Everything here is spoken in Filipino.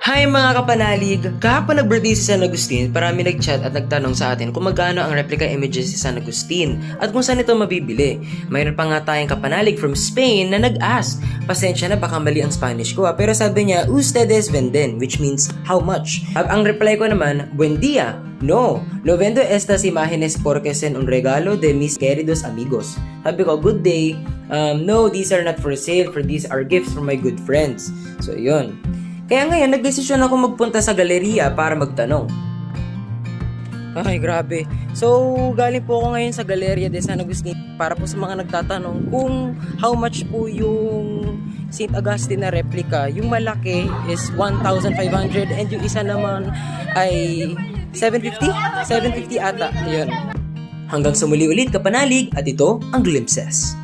Hi mga kapanalig! Kahapon nag-birthday si San Agustin, parami nag-chat at nagtanong sa atin kung magkano ang replica images si San Agustin at kung saan ito mabibili. Mayroon pa nga tayong kapanalig from Spain na nag-ask. Pasensya na baka mali ang Spanish ko pero sabi niya, ustedes venden, which means how much? Ang reply ko naman, buen dia! No vendo estas imágenes porque son un regalo de mis queridos amigos. Sabi ko, good day. No, these are not for sale, for these are gifts from my good friends. So, yun. Kaya ngayon, nagdesisyon ako magpunta sa galeriya para magtanong. Ay, grabe. So, galing po ako ngayon sa Galleria de San Agustin para po sa mga nagtatanong kung how much po yung St. Augustine na replica. Yung malaki is 1,500 and yung isa naman ay 750? 750 ata. Yun. Hanggang sa muli ulit, kapanalig, at ito ang Glimpses.